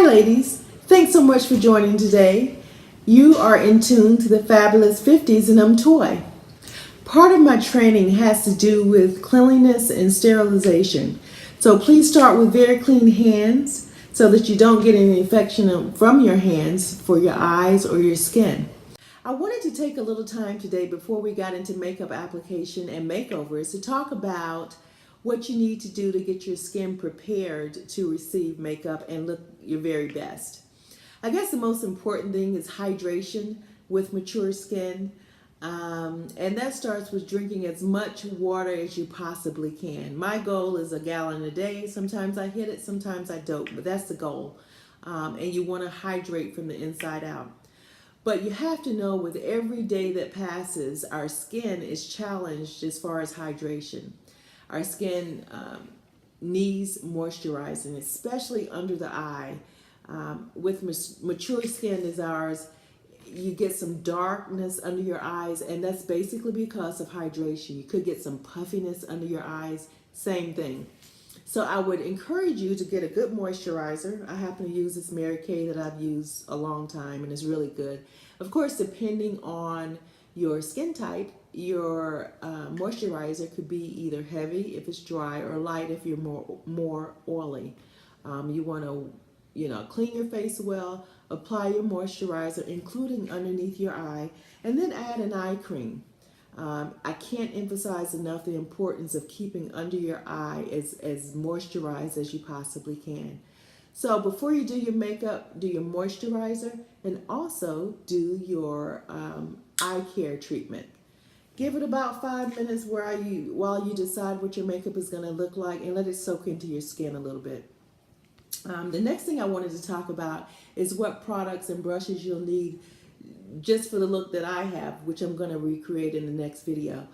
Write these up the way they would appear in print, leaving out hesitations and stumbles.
ladies, thanks so much for joining today. You are in tune to the Fabulous 50s and I'm Toy. Part of my training has to do with cleanliness and sterilization. So please start with very clean hands so that you don't get any infection from your hands for your eyes or your skin. I wanted to take a little time today before we got into makeup application and makeovers to talk about what you need to do to get your skin prepared to receive makeup and look your very best. I guess the most important thing is hydration with mature skin. And that starts with drinking as much water as you possibly can. My goal is a gallon a day. Sometimes I hit it, sometimes I don't, but that's the goal. And you want to hydrate from the inside out. But you have to know with every day that passes, our skin is challenged as far as hydration. Our skin needs moisturizing, especially under the eye. With mature skin as ours, you get some darkness under your eyes, and that's basically because of hydration. You could get some puffiness under your eyes, same thing. So I would encourage you to get a good moisturizer. I happen to use this Mary Kay that I've used a long time, and it's really good. Of course, depending on your skin type, your moisturizer could be either heavy if it's dry or light if you're more oily. You want to clean your face well, apply your moisturizer, including underneath your eye, and then add an eye cream. I can't emphasize enough the importance of keeping under your eye as moisturized as you possibly can. So before you do your makeup, do your moisturizer, and also do your eye care treatment. Give it about 5 minutes while you decide what your makeup is going to look like, and let it soak into your skin a little bit. The next thing I wanted to talk about is what products and brushes you'll need just for the look that I have, which I'm going to recreate in the next video.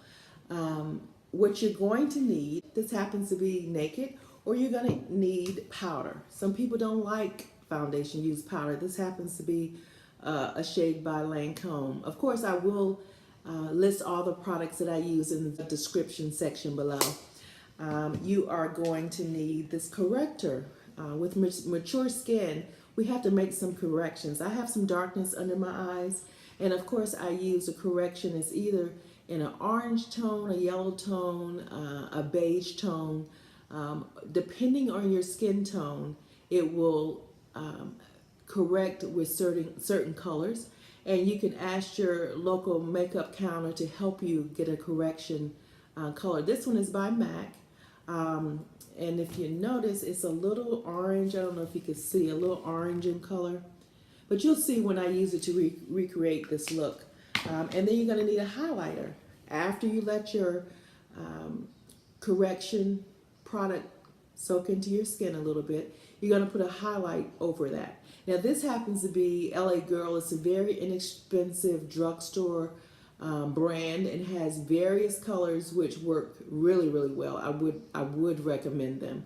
What you're going to need, this happens to be naked, or you're going to need powder. Some people don't like foundation, use powder. This happens to be a shade by Lancome. Of course, I will list all the products that I use in the description section below. You are going to need this corrector. With mature skin, we have to make some corrections. I have some darkness under my eyes, and of course I use a correction. It's either in an orange tone, a yellow tone, a beige tone. Depending on your skin tone, it will correct with certain colors, and you can ask your local makeup counter to help you get a correction color. This one is by MAC. And if you notice, it's a little orange. I don't know if you can see, a little orange in color. But you'll see when I use it to recreate this look. And then you're going to need a highlighter. After you let your correction product soak into your skin a little bit, you're going to put a highlight over that. Now this happens to be LA Girl. It's a very inexpensive drugstore brand, and has various colors which work really well. I would recommend them,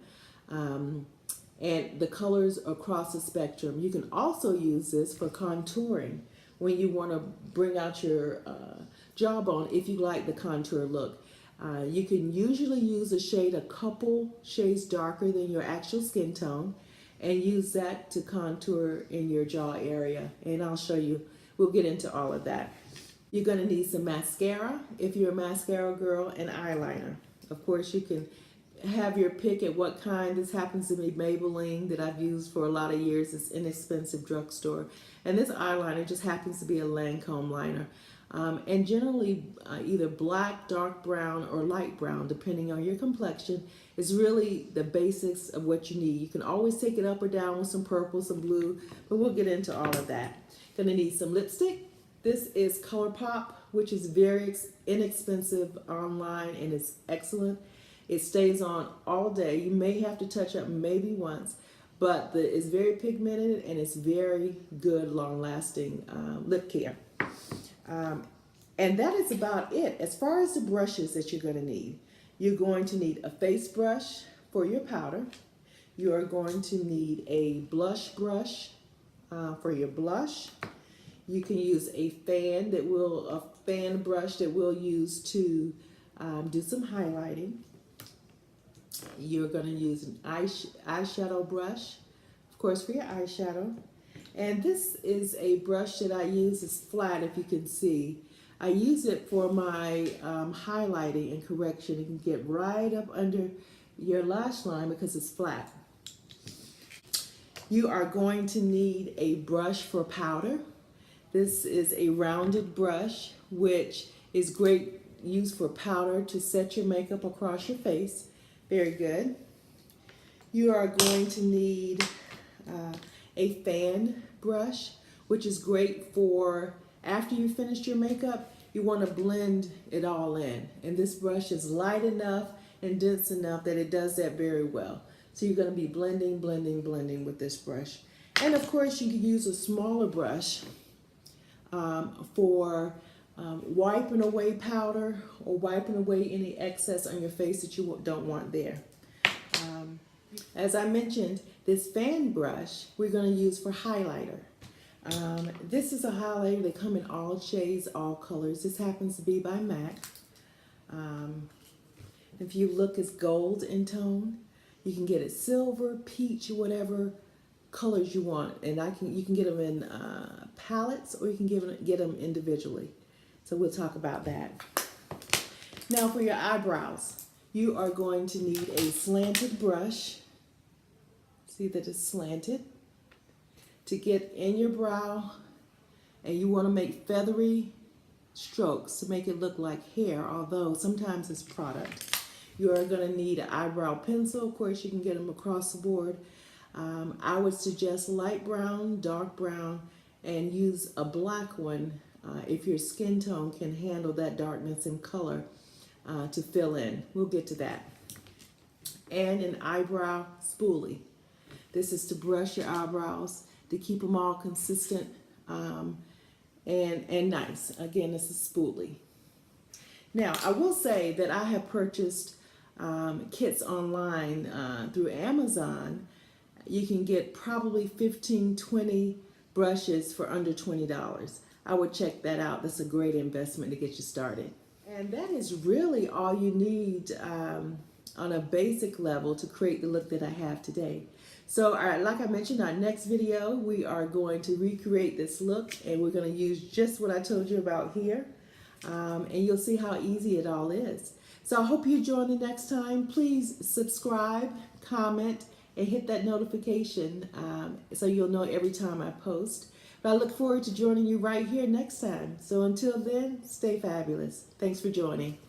and the colors across the spectrum. You can also use this for contouring when you want to bring out your jawbone if you like the contour look. You can usually use a shade a couple shades darker than your actual skin tone and use that to contour in your jaw area, and I'll show you. We'll get into all of that. You're going to need some mascara if you're a mascara girl, and eyeliner. Of course, you can have your pick at what kind. This happens to be Maybelline that I've used for a lot of years. It's inexpensive drugstore. And this eyeliner just happens to be a Lancome liner. And generally either black, dark brown, or light brown, depending on your complexion, is really the basics of what you need. You can always take it up or down with some purple, some blue, but we'll get into all of that. Going to need some lipstick. This is Colourpop, which is very inexpensive online, and it's excellent. It stays on all day. You may have to touch up maybe once, but it's very pigmented, and it's very good, long-lasting lip care. And that is about it. As far as the brushes that you're going to need, you're going to need a face brush for your powder. You are going to need a blush brush for your blush. You can use a fan brush that we'll use to do some highlighting. You're going to use an eyeshadow brush. of course, for your eyeshadow. And this is a brush that I use. It's flat, if you can see. I use it for my highlighting and correction. You can get right up under your lash line because it's flat. You are going to need a brush for powder. This is a rounded brush, which is great use for powder to set your makeup across your face. Very good. You are going to need a fan brush, which is great for after you finished your makeup, you want to blend it all in. And this brush is light enough and dense enough that it does that very well. So you're going to be blending, blending, blending with this brush. And of course, you can use a smaller brush for wiping away powder or wiping away any excess on your face that you don't want there. As I mentioned, this fan brush we're going to use for highlighter. This is a highlighter. They come in all shades, all colors. This happens to be by MAC. If you look, it's gold in tone. You can get it silver, peach, whatever colors you want. And you can get them in palettes, or you can get them individually. So we'll talk about that. Now for your eyebrows, you are going to need a slanted brush. See that it's slanted. To get in your brow, and you want to make feathery strokes to make it look like hair, although sometimes it's product. You are going to need an eyebrow pencil. Of course, you can get them across the board. I would suggest light brown, dark brown, and use a black one if your skin tone can handle that darkness in color to fill in. We'll get to that. And an eyebrow spoolie. This is to brush your eyebrows, to keep them all consistent and nice. Again, this is spoolie. Now, I will say that I have purchased kits online through Amazon. You can get probably 15, 20 brushes for under $20. I would check that out. That's a great investment to get you started. And that is really all you need on a basic level to create the look that I have today. So like I mentioned, our next video, we are going to recreate this look, and we're going to use just what I told you about here. And you'll see how easy it all is. So I hope you join the next time. Please subscribe, comment, and hit that notification so you'll know every time I post. But I look forward to joining you right here next time. So until then, stay fabulous. Thanks for joining.